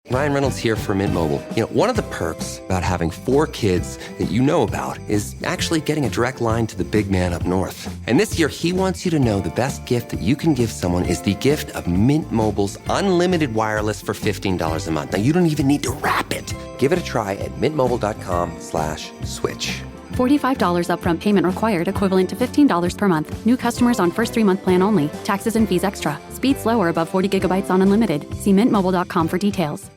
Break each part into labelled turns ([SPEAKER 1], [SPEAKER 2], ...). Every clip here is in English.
[SPEAKER 1] Ryan Reynolds here for Mint Mobile. You know, one of the perks about having 4 kids that you know about is actually getting a direct line to the big man up north. And this year, he wants you to know the best gift that you can give someone is the gift of Mint Mobile's unlimited wireless for $15 a month. Now, you don't even need to wrap it. Give it a try at mintmobile.com/switch.
[SPEAKER 2] $45 upfront payment required, equivalent to $15 per month. New customers on first 3-month plan only. Taxes and fees extra. Speed slower above 40 gigabytes on unlimited. See mintmobile.com for details.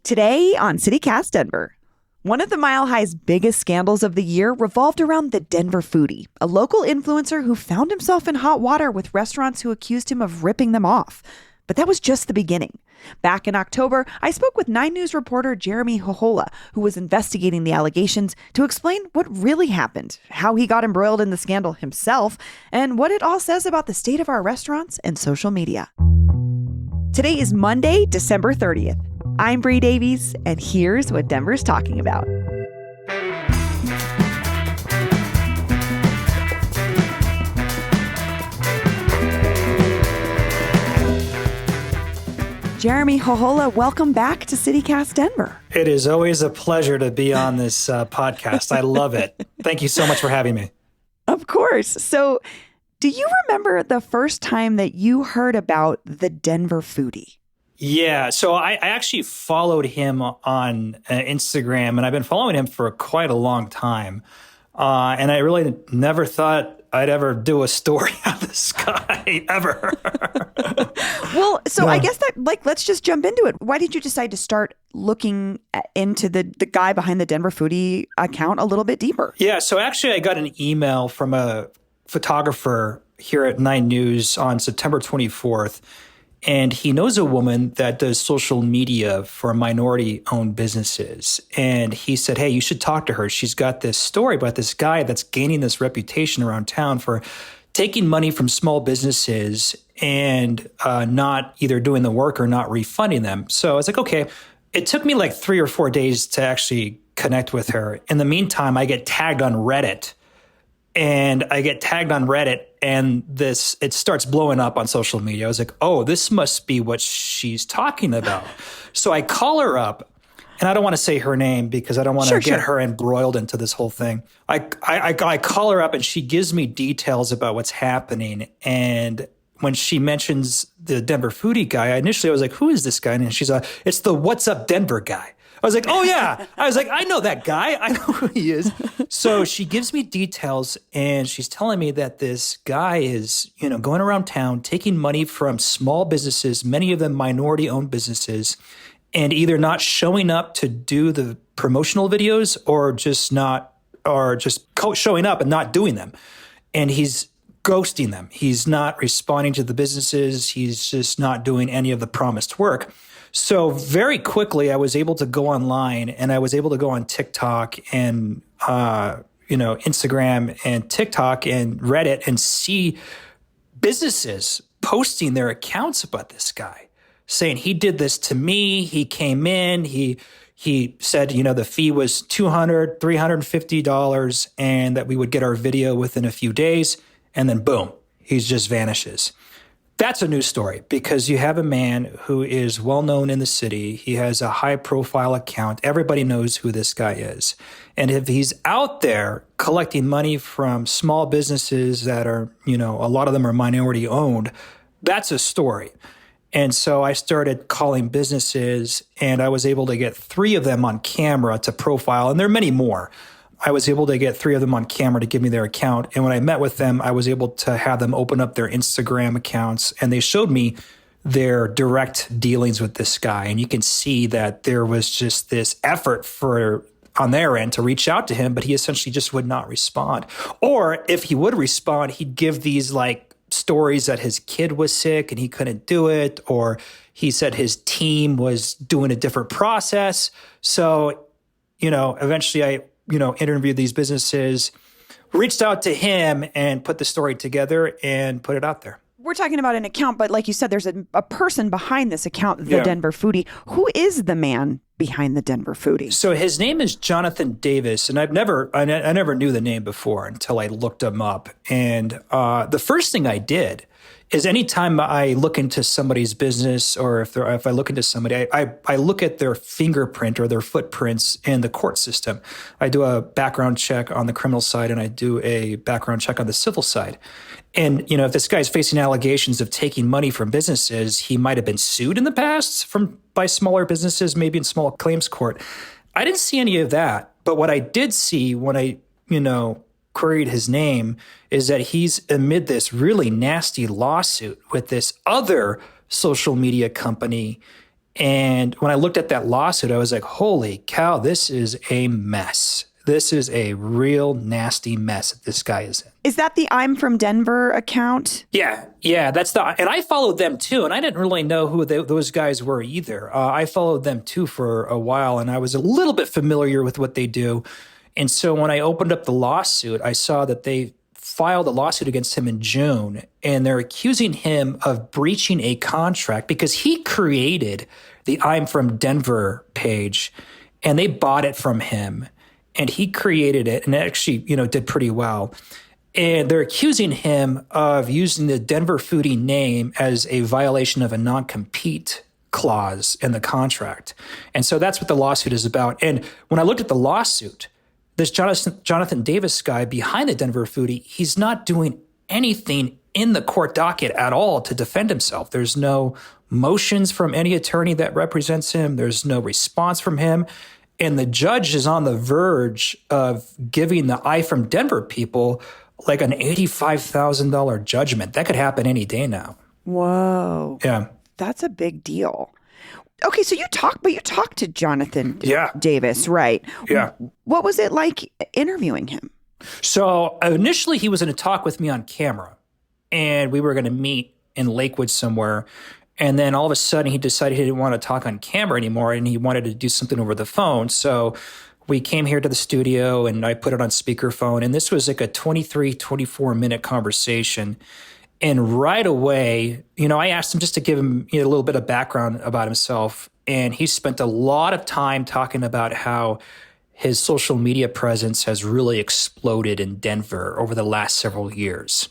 [SPEAKER 3] Today on CityCast Denver, one of the Mile High's biggest scandals of the year revolved around the Denver Foodie, a local influencer who found himself in hot water with restaurants who accused him of ripping them off. But that was just the beginning. Back in October, I spoke with 9 News reporter Jeremy Hohola, who was investigating the allegations, to explain what really happened, how he got embroiled in the scandal himself, and what it all says about the state of our restaurants and social media. Today is Monday, December 30th. I'm Bree Davies, and here's what Denver's talking about. Jeremy Hohola, welcome back to CityCast Denver.
[SPEAKER 4] It is always a pleasure to be on this podcast. I love it. Thank you so much for having me.
[SPEAKER 3] Of course. So, do you remember the first time that you heard about the Denver Foodie?
[SPEAKER 4] Yeah, so I actually followed him on Instagram, and I've been following him for quite a long time. And I really never thought I'd ever do a story on this guy, ever.
[SPEAKER 3] Well, so I guess that, let's just jump into it. Why did you decide to start looking into the guy behind the Denver Foodie account a little bit deeper?
[SPEAKER 4] Yeah, so actually I got an email from a photographer here at 9 News on September 24th. And he knows a woman that does social media for minority-owned businesses. And he said, hey, you should talk to her. She's got this story about this guy that's gaining this reputation around town for taking money from small businesses and not either doing the work or not refunding them. So I was like, okay. It took me like 3 or 4 days to actually connect with her. In the meantime, I get tagged on Reddit. And it starts blowing up on social media. I was like, oh, this must be what she's talking about. So I call her up, and I don't want to say her name because I don't want to get her embroiled into this whole thing. I call her up, and she gives me details about what's happening. And when she mentions the Denver Foodie guy, initially I was like, who is this guy? And she's like, it's the What's Up Denver guy. I was like, oh, yeah. I was like, I know that guy. I know who he is. So she gives me details, and she's telling me that this guy is, going around town, taking money from small businesses, many of them minority-owned businesses, and either not showing up to do the promotional videos or just showing up and not doing them. And he's ghosting them. He's not responding to the businesses. He's just not doing any of the promised work. So very quickly, I was able to go online, and I was able to go on TikTok and, Instagram and TikTok and Reddit and see businesses posting their accounts about this guy, saying he did this to me. He came in, he said, the fee was $200, $350, and that we would get our video within a few days. And then boom, he just vanishes. That's a news story because you have a man who is well known in the city. He has a high profile account. Everybody knows who this guy is. And if he's out there collecting money from small businesses that are, a lot of them are minority owned, that's a story. And so I started calling businesses, and I was able to get 3 of them on camera to profile. And there are many more. I was able to get 3 of them on camera to give me their account. And when I met with them, I was able to have them open up their Instagram accounts, and they showed me their direct dealings with this guy. And you can see that there was just this effort on their end to reach out to him, but he essentially just would not respond. Or if he would respond, he'd give these stories that his kid was sick and he couldn't do it, or he said his team was doing a different process. So, eventually I interviewed these businesses, reached out to him and put the story together and put it out there.
[SPEAKER 3] We're talking about an account, but like you said, there's a person behind this account, the Denver Foodie. Who is the man behind the Denver Foodie?
[SPEAKER 4] So his name is Jonathan Davis, and I never knew the name before until I looked him up. And the first thing I did is anytime I look into somebody's business, or if I look into somebody, I look at their fingerprint or their footprints in the court system. I do a background check on the criminal side, and I do a background check on the civil side. And, if this guy's facing allegations of taking money from businesses, he might have been sued in the past by smaller businesses, maybe in small claims court. I didn't see any of that. But what I did see when I, queried his name is that he's amid this really nasty lawsuit with this other social media company. And when I looked at that lawsuit, I was like, holy cow, this is a mess. This is a real nasty mess that this guy is in.
[SPEAKER 3] Is that the I'm from Denver account?
[SPEAKER 4] Yeah, that's and I followed them too, and I didn't really know who those guys were either. I followed them too for a while, and I was a little bit familiar with what they do. And so when I opened up the lawsuit, I saw that they filed a lawsuit against him in June, and they're accusing him of breaching a contract because he created the I'm from Denver page, and they bought it from him, and he created it, and it actually, did pretty well. And they're accusing him of using the Denver Foodie name as a violation of a non-compete clause in the contract. And so that's what the lawsuit is about. And when I looked at the lawsuit, this Jonathan Davis guy behind the Denver Foodie, he's not doing anything in the court docket at all to defend himself. There's no motions from any attorney that represents him. There's no response from him. And the judge is on the verge of giving the I from Denver people like an $85,000 judgment. That could happen any day now.
[SPEAKER 3] Whoa.
[SPEAKER 4] Yeah.
[SPEAKER 3] That's a big deal. Okay, so you talked to Jonathan Davis, right?
[SPEAKER 4] Yeah.
[SPEAKER 3] What was it like interviewing him?
[SPEAKER 4] So initially he was going to talk with me on camera, and we were going to meet in Lakewood somewhere. And then all of a sudden he decided he didn't want to talk on camera anymore, and he wanted to do something over the phone. So we came here to the studio, and I put it on speakerphone, and this was like a 24-minute conversation. And right away, I asked him just to give him a little bit of background about himself. And he spent a lot of time talking about how his social media presence has really exploded in Denver over the last several years,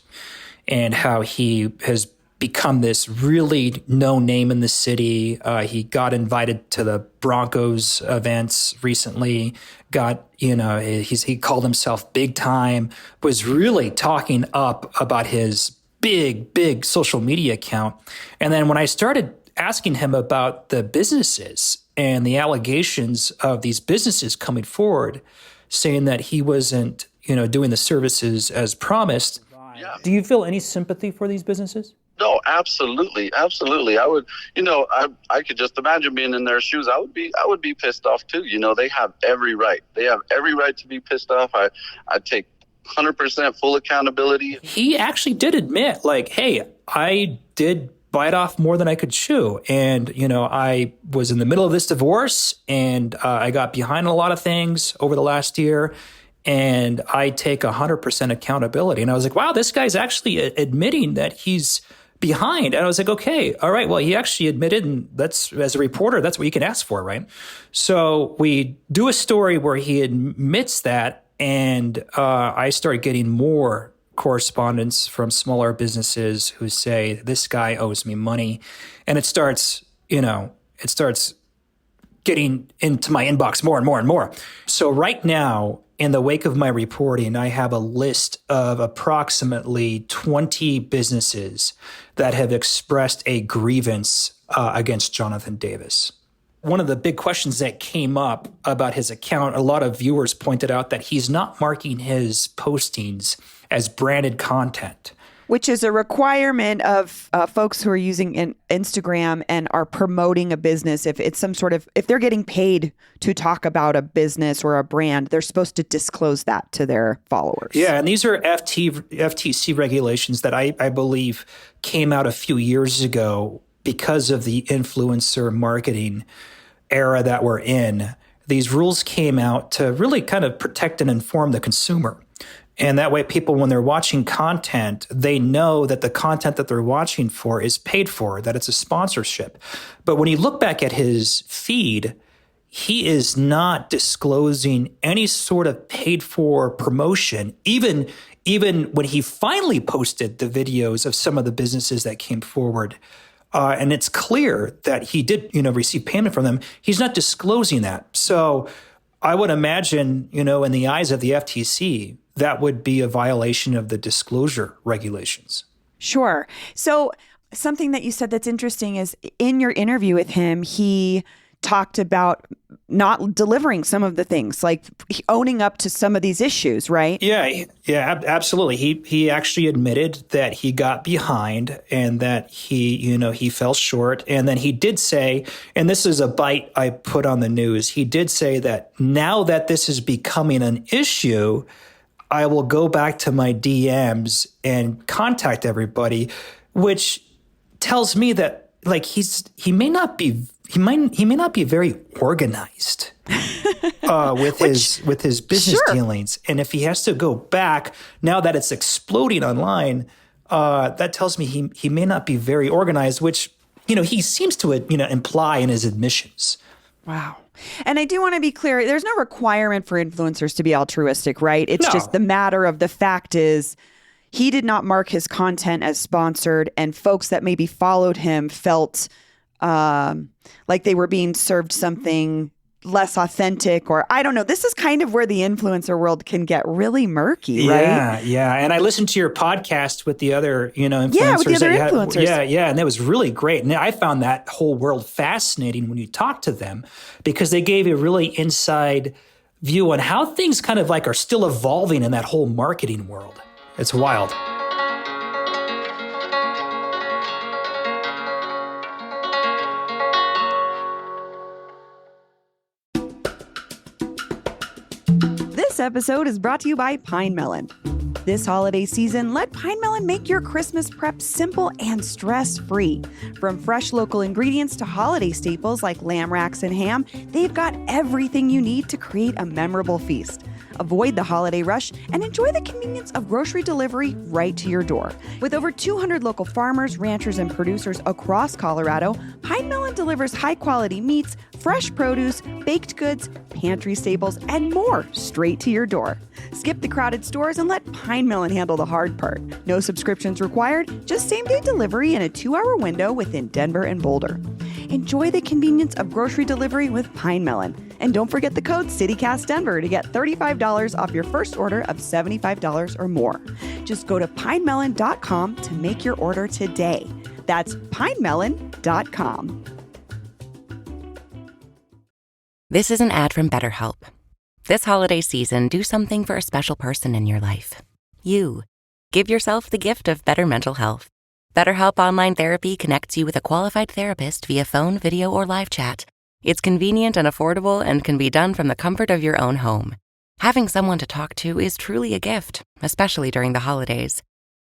[SPEAKER 4] and how he has become this really known name in the city. He got invited to the Broncos events recently, he called himself big time, was really talking up about his big social media account. And then when I started asking him about the businesses and the allegations of these businesses coming forward, saying that he wasn't, doing the services as promised.
[SPEAKER 5] Yeah.
[SPEAKER 4] Do you feel any sympathy for these businesses?
[SPEAKER 5] No, absolutely. Absolutely. I would, I could just imagine being in their shoes. I would be pissed off too. They have every right. They have every right to be pissed off. I take 100% full accountability.
[SPEAKER 4] He actually did admit, hey, I did bite off more than I could chew. And, I was in the middle of this divorce, and I got behind a lot of things over the last year, and I take 100% accountability. And I was like, wow, this guy's actually admitting that he's behind. And I was like, okay, all right, well, he actually admitted, and that's, as a reporter, that's what you can ask for, right? So we do a story where he admits that, and I start getting more correspondence from smaller businesses who say, this guy owes me money. And it starts getting into my inbox more and more and more. So right now, in the wake of my reporting, I have a list of approximately 20 businesses that have expressed a grievance against Jonathan Davis. One of the big questions that came up about his account, a lot of viewers pointed out that he's not marking his postings as branded content.
[SPEAKER 3] Which is a requirement of folks who are using Instagram and are promoting a business. If it's if they're getting paid to talk about a business or a brand, they're supposed to disclose that to their followers.
[SPEAKER 4] Yeah, and these are FTC regulations that I believe came out a few years ago because of the influencer marketing era that we're in. These rules came out to really kind of protect and inform the consumer. And that way people, when they're watching content, they know that the content that they're watching for is paid for, that it's a sponsorship. But when you look back at his feed, he is not disclosing any sort of paid for promotion, even even when he finally posted the videos of some of the businesses that came forward, and it's clear that he did, receive payment from them, he's not disclosing that. So I would imagine, in the eyes of the FTC, that would be a violation of the disclosure regulations.
[SPEAKER 3] Sure. So something that you said that's interesting is in your interview with him, he talked about not delivering some of the things, like owning up to some of these issues, right?
[SPEAKER 4] Yeah, absolutely. He actually admitted that he got behind and that he fell short. And then he did say, and this is a bite I put on the news, he did say that now that this is becoming an issue, I will go back to my DMs and contact everybody, which tells me that he may not be very organized with his business dealings. And if he has to go back now that it's exploding online, that tells me he may not be very organized, which he seems to imply in his admissions.
[SPEAKER 3] Wow. And I do want to be clear, there's no requirement for influencers to be altruistic, right? It's just the matter of the fact is he did not mark his content as sponsored, and folks that maybe followed him felt like they were being served something less authentic, or I don't know. This is kind of where the influencer world can get really murky, right?
[SPEAKER 4] Yeah. And I listened to your podcast with the other, influencers.
[SPEAKER 3] Yeah, with the other influencers.
[SPEAKER 4] Yeah. And that was really great. And I found that whole world fascinating when you talk to them, because they gave a really inside view on how things kind of are still evolving in that whole marketing world. It's wild.
[SPEAKER 3] This episode is brought to you by Pine Melon. This holiday season, let Pine Melon make your Christmas prep simple and stress-free. From fresh local ingredients to holiday staples like lamb racks and ham, they've got everything you need to create a memorable feast. Avoid the holiday rush and enjoy the convenience of grocery delivery right to your door. With over 200 local farmers, ranchers, and producers across Colorado, Pine Melon delivers high-quality meats, fresh produce, baked goods, pantry staples, and more straight to your door. Skip the crowded stores and let Pine Melon handle the hard part. No subscriptions required, just same-day delivery in a 2-hour window within Denver and Boulder. Enjoy the convenience of grocery delivery with Pine Melon. And don't forget the code CityCastDenver to get $35 off your first order of $75 or more. Just go to pinemelon.com to make your order today. That's pinemelon.com.
[SPEAKER 6] This is an ad from BetterHelp. This holiday season, do something for a special person in your life. You. Give yourself the gift of better mental health. BetterHelp Online Therapy connects you with a qualified therapist via phone, video, or live chat. It's convenient and affordable and can be done from the comfort of your own home. Having someone to talk to is truly a gift, especially during the holidays.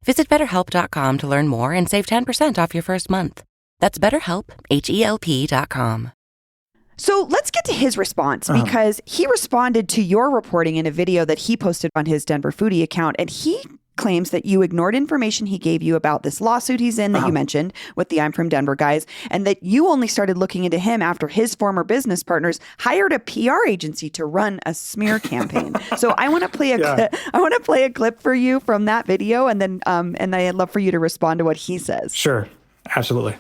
[SPEAKER 6] Visit BetterHelp.com to learn more and save 10% off your first month. That's BetterHelp, HELP.com.
[SPEAKER 3] So let's get to his response, because he responded to your reporting in a video that he posted on his Denver Foodie account, and he claims that you ignored information he gave you about this lawsuit he's in that you mentioned with the I'm From Denver guys, and that you only started looking into him after his former business partners hired a PR agency to run a smear campaign. So I want to play a clip for you from that video, and then and I'd love for you to respond to what he says.
[SPEAKER 4] Sure, absolutely.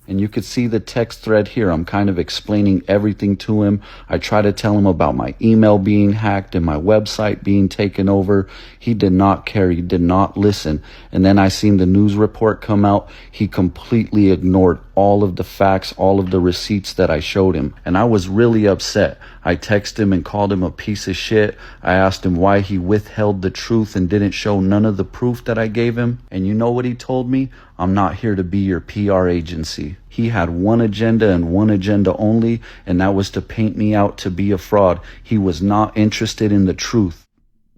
[SPEAKER 7] And you could see the text thread here. I'm kind of explaining everything to him. I try to tell him about my email being hacked and my website being taken over. He did not care. He did not listen. And then I seen the news report come out. He completely ignored all of the facts, all of the receipts that I showed him. And I was really upset. I texted him and called him a piece of shit. I asked him why he withheld the truth and didn't show none of the proof that I gave him. And you know what he told me? I'm not here to be your PR agency. He had one agenda and one agenda only, and that was to paint me out to be a fraud. He was not interested in the truth.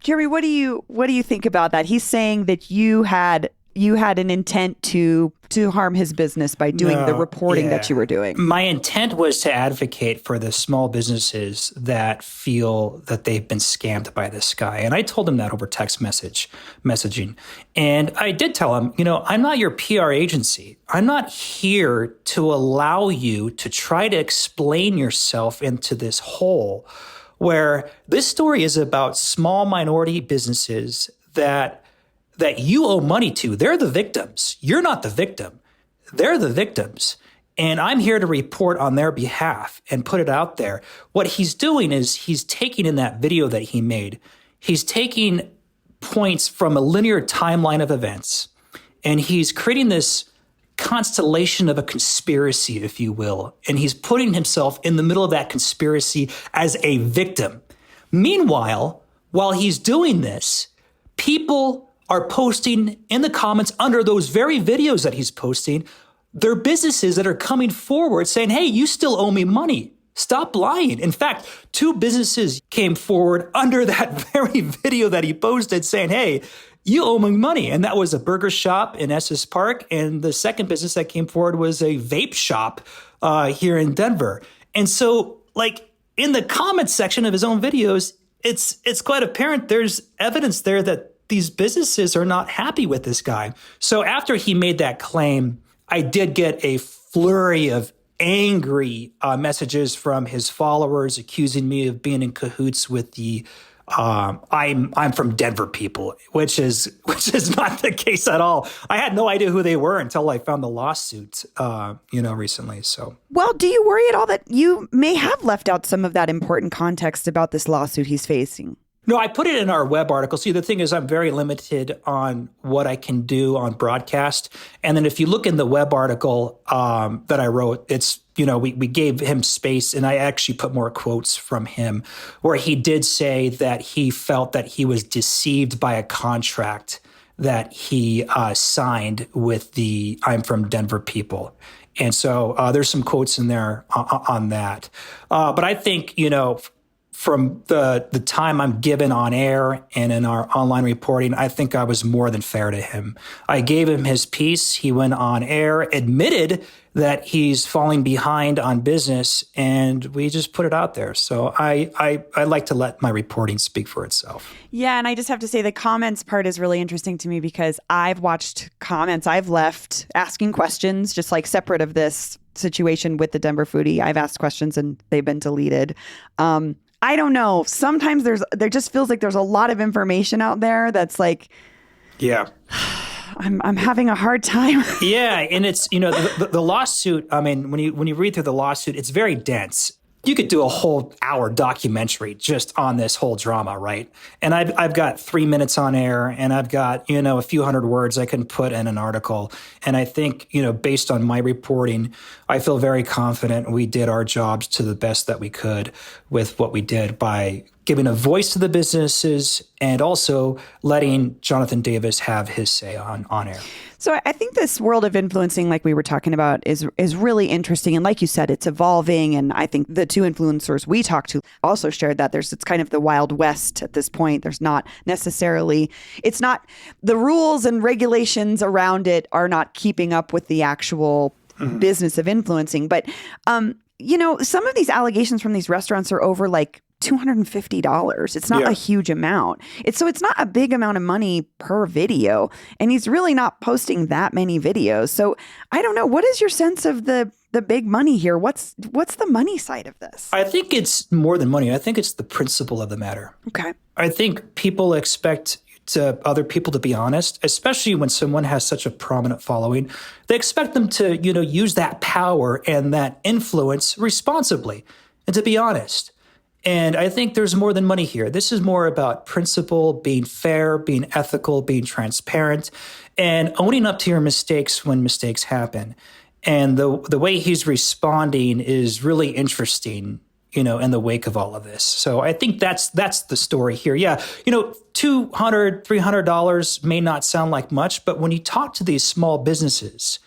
[SPEAKER 3] Jeremy, what do you think about that? He's saying that you had an intent to harm his business by doing the reporting that you were doing.
[SPEAKER 4] My intent was to advocate for the small businesses that feel that they've been scammed by this guy. And I told him that over text messaging. And I did tell him, I'm not your PR agency. I'm not here to allow you to try to explain yourself into this hole where this story is about small minority businesses that that you owe money to. They're the victims. You're not the victim. They're the victims. And I'm here to report on their behalf and put it out there. What he's doing is he's taking in that video that he made, he's taking points from a linear timeline of events, and he's creating this constellation of a conspiracy, if you will. And he's putting himself in the middle of that conspiracy as a victim. Meanwhile, while he's doing this, people are posting in the comments under those very videos that he's posting, they're businesses that are coming forward saying, hey, you still owe me money. Stop lying. In fact, 2 businesses came forward under that very video that he posted saying, hey, you owe me money. And that was a burger shop in Estes Park. And the second business that came forward was a vape shop here in Denver. And so, like, in the comments section of his own videos, it's quite apparent there's evidence there that these businesses are not happy with this guy. So after he made that claim, I did get a flurry of angry messages from his followers accusing me of being in cahoots with the I'm from Denver people, which is not the case at all. I had no idea who they were until I found the lawsuit, recently. So,
[SPEAKER 3] well, do you worry at all that you may have left out some of that important context about this lawsuit he's facing?
[SPEAKER 4] No, I put it in our web article. See, the thing is, I'm very limited on what I can do on broadcast. And then if you look in the web article that I wrote, it's, we gave him space, and I actually put more quotes from him where he did say that he felt that he was deceived by a contract that he signed with the I'm from Denver people. And so there's some quotes in there on that. But I think, from the time I'm given on air and in our online reporting, I think I was more than fair to him. I gave him his piece. He went on air, admitted that he's falling behind on business, and we just put it out there. So I like to let my reporting speak for itself.
[SPEAKER 3] Yeah, and I just have to say the comments part is really interesting to me because I've watched comments I've left asking questions, just like separate of this situation with the Denver Foodie. I've asked questions and they've been deleted. I don't know. Sometimes there just feels like there's a lot of information out there that's like,
[SPEAKER 4] yeah,
[SPEAKER 3] I'm having a hard time.
[SPEAKER 4] Yeah, and it's the lawsuit. I mean, when you read through the lawsuit, it's very dense. You could do a whole hour documentary just on this whole drama, right? And I've got 3 minutes on air, and I've got a few hundred words I can put in an article. And I think based on my reporting, I feel very confident we did our jobs to the best that we could with what we did by giving a voice to the businesses and also letting Jonathan Davis have his say on air.
[SPEAKER 3] So I think this world of influencing, like we were talking about, is really interesting. And like you said, it's evolving. And I think the 2 influencers we talked to also shared that it's kind of the Wild West at this point. There's not necessarily, it's not, the rules and regulations around it are not keeping up with the actual business of influencing. But, some of these allegations from these restaurants are over like $250. It's not a huge amount. It's not a big amount of money per video. And he's really not posting that many videos. So I don't know. What is your sense of the big money here? What's the money side of this?
[SPEAKER 4] I think it's more than money. I think it's the principle of the matter.
[SPEAKER 3] Okay.
[SPEAKER 4] I think people expect other people to be honest, especially when someone has such a prominent following. They expect them to, use that power and that influence responsibly and to be honest. And I think there's more than money here. This is more about principle, being fair, being ethical, being transparent, and owning up to your mistakes when mistakes happen. And the way he's responding is really interesting, in the wake of all of this. So I think that's the story here. Yeah, $200, $300 may not sound like much, but when you talk to these small businesses,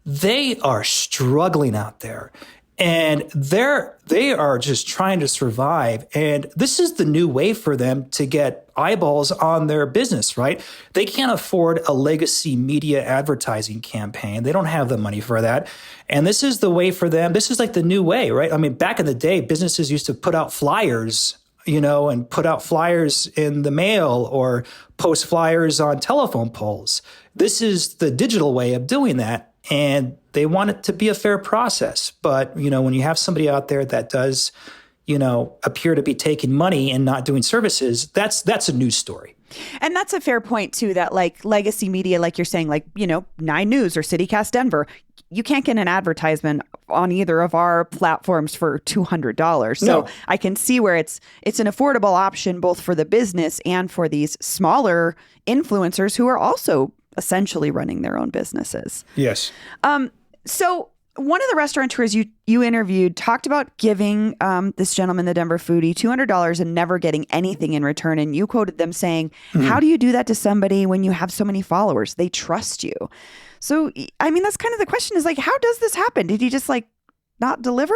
[SPEAKER 4] they are struggling out there. And they are just trying to survive. And this is the new way for them to get eyeballs on their business, right? They can't afford a legacy media advertising campaign. They don't have the money for that. And this is the way for them. This is like the new way, right? I mean, back in the day, businesses used to put out flyers, and put out flyers in the mail or post flyers on telephone poles. This is the digital way of doing that. And they want it to be a fair process. But, when you have somebody out there that does, appear to be taking money and not doing services, that's a news story.
[SPEAKER 3] And that's a fair point too, that like legacy media, like you're saying, like, 9 News or CityCast Denver, you can't get an advertisement on either of our platforms for $200. So
[SPEAKER 4] No.
[SPEAKER 3] I can see where it's an affordable option both for the business and for these smaller influencers who are also essentially running their own businesses.
[SPEAKER 4] Yes.
[SPEAKER 3] So one of the restaurateurs you interviewed talked about giving this gentleman, the Denver Foodie, $200 and never getting anything in return. And you quoted them saying, how do you do that to somebody when you have so many followers? They trust you. So, I mean, that's kind of the question is like, how does this happen? Did he just like not deliver?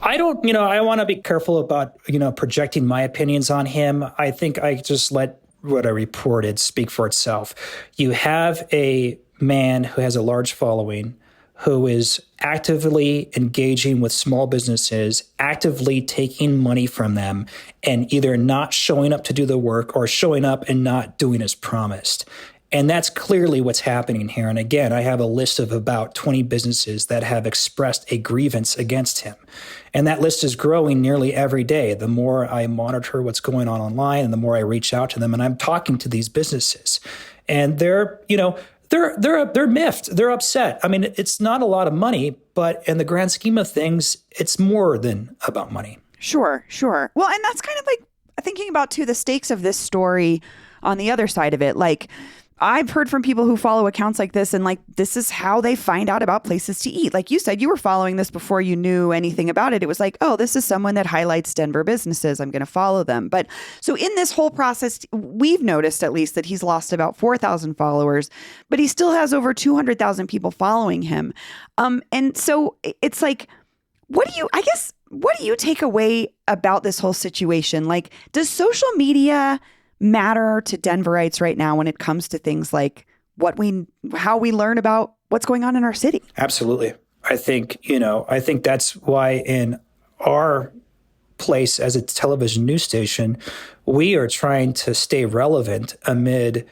[SPEAKER 4] I don't, I want to be careful about, projecting my opinions on him. I think I just let what I reported speak for itself. You have a man who has a large following, who is actively engaging with small businesses, actively taking money from them, and either not showing up to do the work or showing up and not doing as promised. And that's clearly what's happening here. And again, I have a list of about 20 businesses that have expressed a grievance against him. And that list is growing nearly every day. The more I monitor what's going on online and the more I reach out to them, and I'm talking to these businesses. And they're miffed. They're upset. I mean, it's not a lot of money, but in the grand scheme of things, it's more than about money.
[SPEAKER 3] Sure. Well, and that's kind of like thinking about too the stakes of this story on the other side of it. Like, I've heard from people who follow accounts like this, and like, this is how they find out about places to eat. Like you said, you were following this before you knew anything about it. It was like, oh, this is someone that highlights Denver businesses. I'm going to follow them. But so in this whole process, we've noticed at least that he's lost about 4,000 followers, but he still has over 200,000 people following him. And so it's like, what do you take away about this whole situation? Like, does social media matter to Denverites right now when it comes to things like how we learn about what's going on in our city?
[SPEAKER 4] Absolutely. I think that's why in our place as a television news station, we are trying to stay relevant amid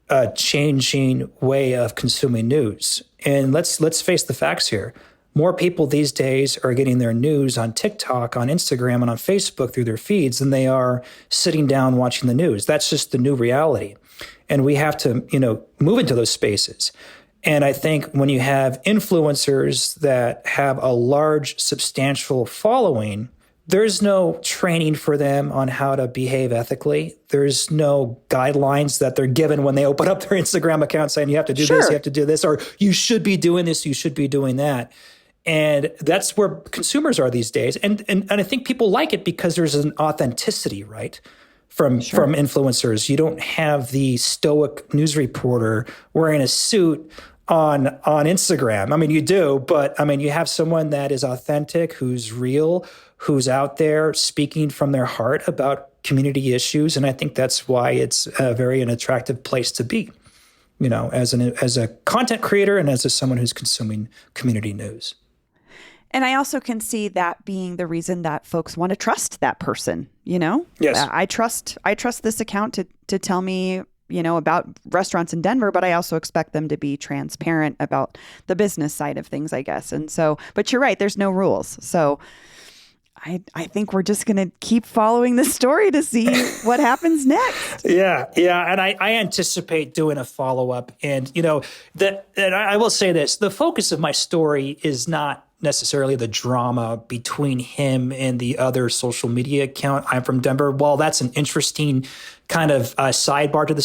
[SPEAKER 4] a changing way of consuming news. And let's face the facts here. More people these days are getting their news on TikTok, on Instagram, and on Facebook through their feeds than they are sitting down watching the news. That's just the new reality. And we have to, move into those spaces. And I think when you have influencers that have a large, substantial following, there's no training for them on how to behave ethically. There's no guidelines that they're given when they open up their Instagram account saying you have to do this, you have to do this, or you should be doing this, you should be doing that. And that's where consumers are these days. And I think people like it because there's an authenticity, right? From influencers. You don't have the stoic news reporter wearing a suit on Instagram. I mean, you do, but I mean, you have someone that is authentic, who's real, who's out there speaking from their heart about community issues. And I think that's why it's an attractive place to be, as a content creator and as someone who's consuming community news.
[SPEAKER 3] And I also can see that being the reason that folks want to trust that person,
[SPEAKER 4] Yes.
[SPEAKER 3] I trust this account to tell me, about restaurants in Denver, but I also expect them to be transparent about the business side of things, I guess. And so, but you're right, there's no rules. So I think we're just going to keep following this story to see what happens next.
[SPEAKER 4] Yeah. And I anticipate doing a follow-up. And, and I will say this, the focus of my story is not necessarily the drama between him and the other social media account, I'm from Denver. While that's an interesting kind of sidebar to the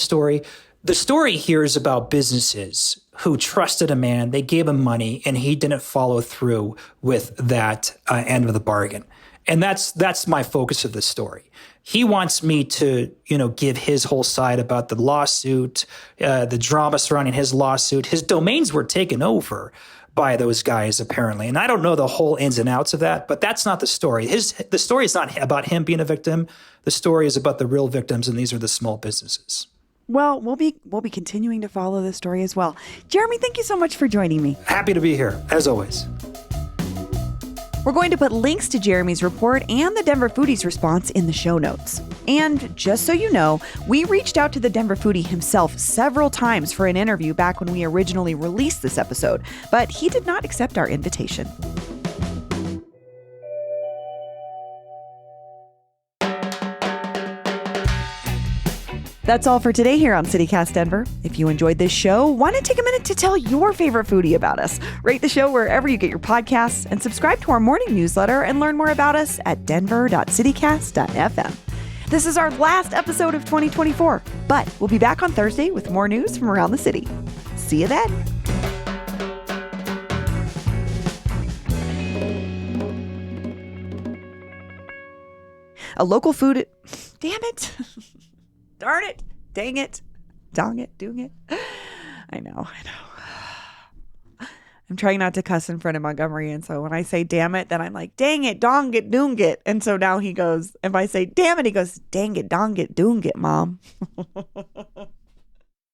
[SPEAKER 4] story here is about businesses who trusted a man, they gave him money, and he didn't follow through with that end of the bargain. And that's my focus of the story. He wants me to, give his whole side about the lawsuit, the drama surrounding his lawsuit. His domains were taken over by those guys, apparently. And I don't know the whole ins and outs of that, but that's not the story. The story is not about him being a victim. The story is about the real victims, and these are the small businesses.
[SPEAKER 3] Well, we'll be continuing to follow this story as well. Jeremy, thank you so much for joining me.
[SPEAKER 4] Happy to be here, as always.
[SPEAKER 3] We're going to put links to Jeremy's report and the Denver Foodie's response in the show notes. And just so you know, we reached out to the Denver Foodie himself several times for an interview back when we originally released this episode, but he did not accept our invitation. That's all for today here on CityCast Denver. If you enjoyed this show, why not take a minute to tell your favorite foodie about us? Rate the show wherever you get your podcasts and subscribe to our morning newsletter and learn more about us at denver.citycast.fm. This is our last episode of 2024, but we'll be back on Thursday with more news from around the city. See you then. A local food... Damn it. Darn it. Dang it. Dong it. Doing it. I know. I'm trying not to cuss in front of Montgomery. And so when I say damn it, then I'm like, dang it, dong it, doong it. And so now he goes, if I say damn it, he goes, dang it, dong it, doong it, mom.